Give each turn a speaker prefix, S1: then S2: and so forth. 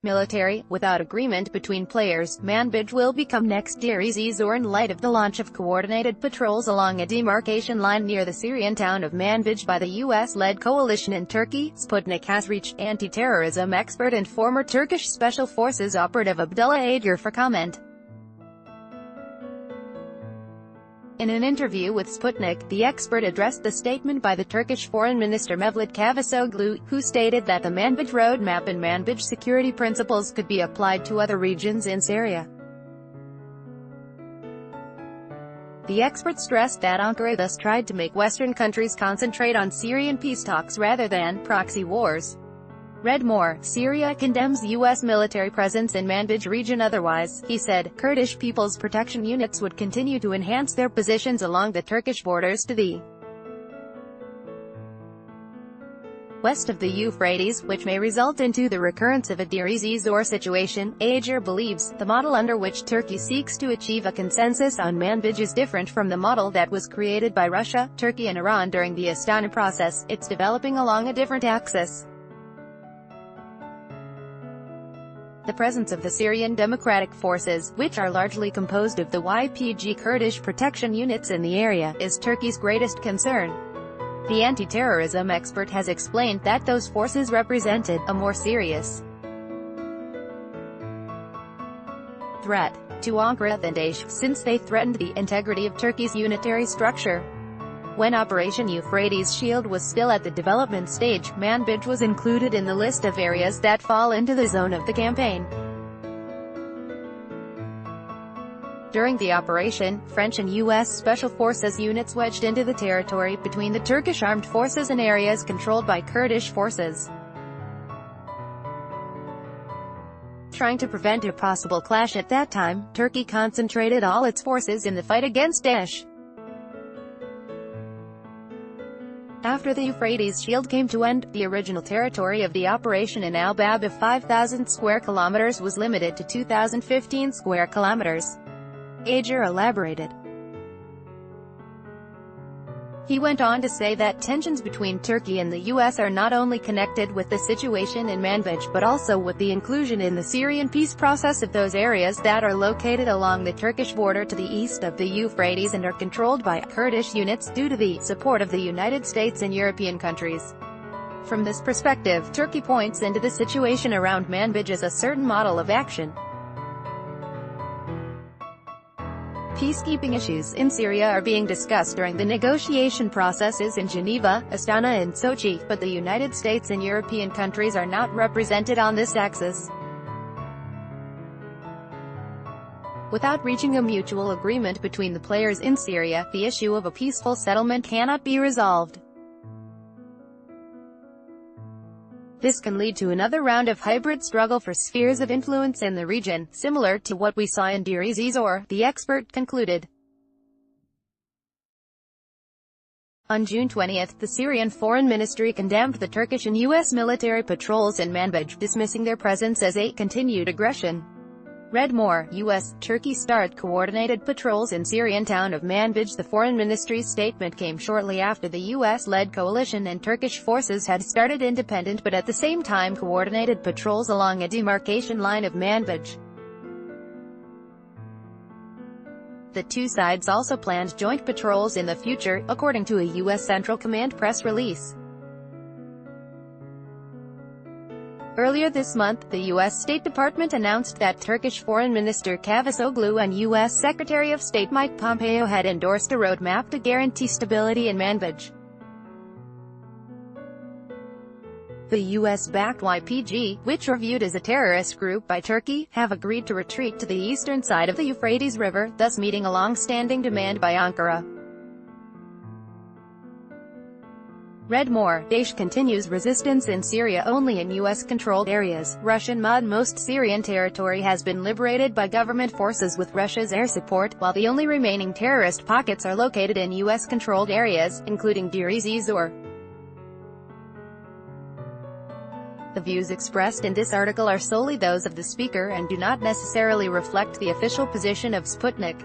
S1: Military. Without agreement between players, Manbij will become next Deir ez-Zor in light of the launch of coordinated patrols along a demarcation line near the Syrian town of Manbij by the US-led coalition in Turkey. Sputnik has reached anti-terrorism expert and former Turkish Special Forces operative Abdullah Ager for comment. In an interview with Sputnik, the expert addressed the statement by the Turkish Foreign Minister Mevlut Cavusoglu, who stated that the Manbij roadmap and Manbij security principles could be applied to other regions in Syria. The expert stressed that Ankara thus tried to make Western countries concentrate on Syrian peace talks rather than proxy wars. Read more. Syria condemns U.S. military presence in Manbij region. Otherwise, he said, Kurdish People's Protection Units would continue to enhance their positions along the Turkish borders to the west of the Euphrates, which may result into the recurrence of a Deir ez-Zor situation. Ager believes, the model under which Turkey seeks to achieve a consensus on Manbij is different from the model that was created by Russia, Turkey and Iran during the Astana process. It's developing along a different axis. The presence of the Syrian Democratic Forces, which are largely composed of the YPG Kurdish protection units in the area, is Turkey's greatest concern. The anti-terrorism expert has explained that those forces represented a more serious threat to Ankara than Daesh, since they threatened the integrity of Turkey's unitary structure. When Operation Euphrates Shield was still at the development stage, Manbij was included in the list of areas that fall into the zone of the campaign. During the operation, French and U.S. Special Forces units wedged into the territory between the Turkish armed forces and areas controlled by Kurdish forces. Trying to prevent a possible clash at that time, Turkey concentrated all its forces in the fight against Daesh. After the Euphrates Shield came to end, the original territory of the operation in Al-Bab of 5,000 square kilometers was limited to 2,015 square kilometers. Ager elaborated. He went on to say that tensions between Turkey and the U.S. are not only connected with the situation in Manbij but also with the inclusion in the Syrian peace process of those areas that are located along the Turkish border to the east of the Euphrates and are controlled by Kurdish units due to the support of the United States and European countries. From this perspective, Turkey points into the situation around Manbij as a certain model of action. Peacekeeping issues in Syria are being discussed during the negotiation processes in Geneva, Astana and Sochi, but the United States and European countries are not represented on this axis. Without reaching a mutual agreement between the players in Syria, the issue of a peaceful settlement cannot be resolved. This can lead to another round of hybrid struggle for spheres of influence in the region, similar to what we saw in Deir ez-Zor, the expert concluded. On June 20, the Syrian Foreign Ministry condemned the Turkish and U.S. military patrols in Manbij, dismissing their presence as a continued aggression. Read more. U.S.-Turkey start coordinated patrols in Syrian town of Manbij. The foreign ministry's statement came shortly after the U.S.-led coalition and Turkish forces had started independent but at the same time coordinated patrols along a demarcation line of Manbij. The two sides also planned joint patrols in the future, according to a U.S. Central Command press release. Earlier this month, the U.S. State Department announced that Turkish Foreign Minister Cavusoglu and U.S. Secretary of State Mike Pompeo had endorsed a roadmap to guarantee stability in Manbij. The U.S.-backed YPG, which are viewed as a terrorist group by Turkey, have agreed to retreat to the eastern side of the Euphrates River, thus meeting a long-standing demand by Ankara. Read more. Daesh continues resistance in Syria only in U.S.-controlled areas. Russian mod. Most Syrian territory has been liberated by government forces with Russia's air support, while the only remaining terrorist pockets are located in U.S.-controlled areas, including Deir ez-Zor. The views expressed in this article are solely those of the speaker and do not necessarily reflect the official position of Sputnik.